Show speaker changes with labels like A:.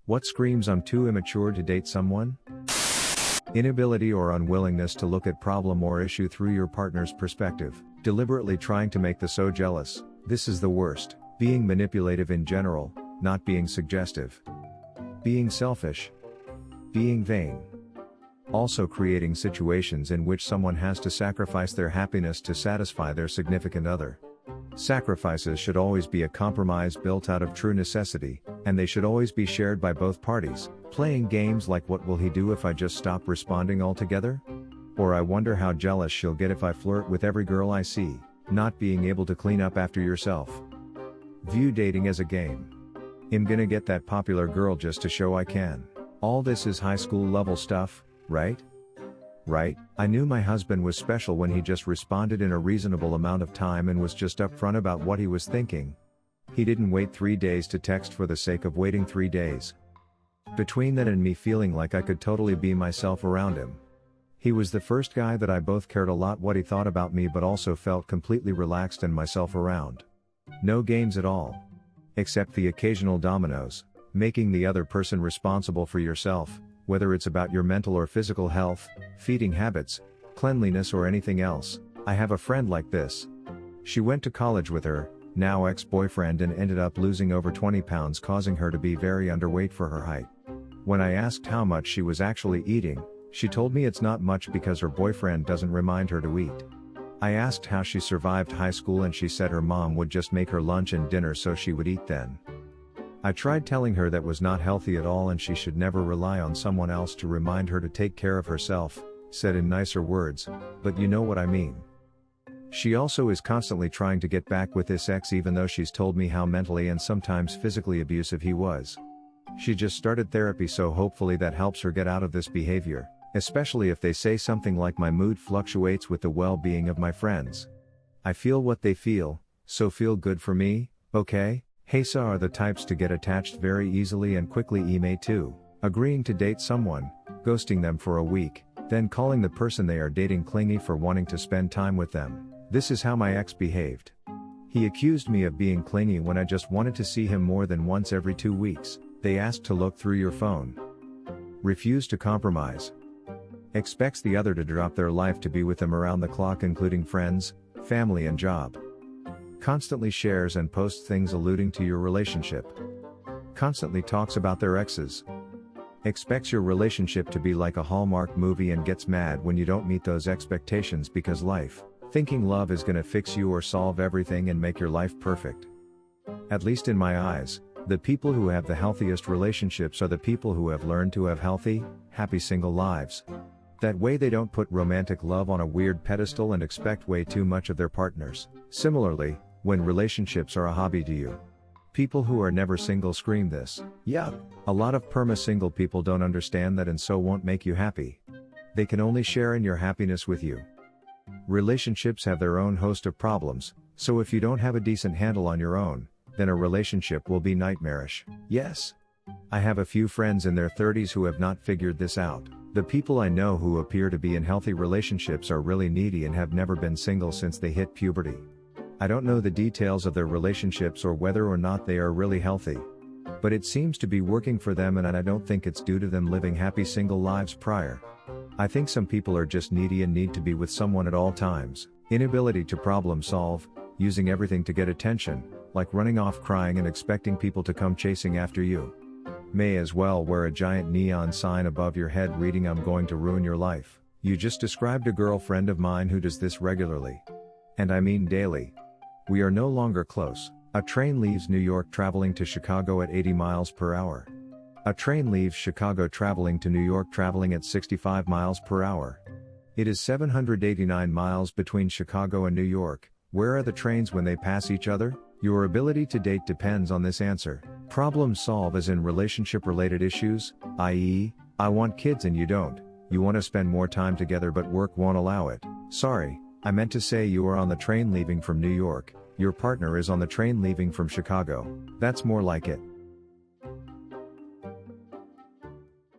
A: What screams I'm too immature to date someone? Inability or unwillingness to look at problem or issue through your partner's perspective, deliberately trying to make the so jealous. This is the worst. Being manipulative in general, not being suggestive. Being selfish. Being vain. Also creating situations in which someone has to sacrifice their happiness to satisfy their significant other. Sacrifices should always be a compromise built out of true necessity, and they should always be shared by both parties. Playing games like what will he do if I just stop responding altogether? Or I wonder how jealous she'll get if I flirt with every girl I see, not being able to clean up after yourself. View dating as a game. I'm gonna get that popular girl just to show I can. All this is high school level stuff, right? Right? I knew my husband was special when he just responded in a reasonable amount of time and was just upfront about what he was thinking. He didn't wait 3 days to text for the sake of waiting 3 days. Between that and me feeling like I could totally be myself around him. He was the first guy that I both cared a lot what he thought about me but also felt completely relaxed and myself around. No games at all. Except the occasional dominoes, making the other person responsible for yourself, whether it's about your mental or physical health, feeding habits, cleanliness or anything else. I have a friend like this. She went to college with her, now ex-boyfriend, and ended up losing over 20 pounds, causing her to be very underweight for her height. When I asked how much she was actually eating, she told me it's not much because her boyfriend doesn't remind her to eat. I asked how she survived high school and she said her mom would just make her lunch and dinner so she would eat then. I tried telling her that was not healthy at all and she should never rely on someone else to remind her to take care of herself, said in nicer words, but you know what I mean. She also is constantly trying to get back with this ex even though she's told me how mentally and sometimes physically abusive he was. She just started therapy, so hopefully that helps her get out of this behavior, especially if they say something like my mood fluctuates with the well-being of my friends. I feel what they feel, so feel good for me, okay? Hesa are the types to get attached very easily and quickly. Ime too, agreeing to date someone, ghosting them for a week, then calling the person they are dating clingy for wanting to spend time with them. This is how my ex behaved. He accused me of being clingy when I just wanted to see him more than once every 2 weeks. They asked to look through your phone. Refused to compromise. Expects the other to drop their life to be with them around the clock, including friends, family and job. Constantly shares and posts things alluding to your relationship. Constantly talks about their exes. Expects your relationship to be like a Hallmark movie and gets mad when you don't meet those expectations because life, thinking love is gonna fix you or solve everything and make your life perfect. At least in my eyes, the people who have the healthiest relationships are the people who have learned to have healthy, happy single lives. That way they don't put romantic love on a weird pedestal and expect way too much of their partners. Similarly, when relationships are a hobby to you. People who are never single scream this. Yeah, a lot of perma-single people don't understand that and so won't make you happy. They can only share in your happiness with you. Relationships have their own host of problems, so if you don't have a decent handle on your own, then a relationship will be nightmarish. Yes. I have a few friends in their 30s who have not figured this out. The people I know who appear to be in healthy relationships are really needy and have never been single since they hit puberty. I don't know the details of their relationships or whether or not they are really healthy. But it seems to be working for them, and I don't think it's due to them living happy single lives prior. I think some people are just needy and need to be with someone at all times. Inability to problem solve, using everything to get attention, like running off crying and expecting people to come chasing after you. May as well wear a giant neon sign above your head reading "I'm going to ruin your life." You just described a girlfriend of mine who does this regularly. And I mean daily. We are no longer close. A train leaves New York traveling to Chicago at 80 miles per hour. A train leaves Chicago traveling to New York traveling at 65 miles per hour. It is 789 miles between Chicago and New York. Where are the trains when they pass each other? Your ability to date depends on this answer. Problem solve as in relationship related issues, i.e., I want kids and you don't. You want to spend more time together but work won't allow it. Sorry, I meant to say you are on the train leaving from New York. Your partner is on the train leaving from Chicago. That's more like it.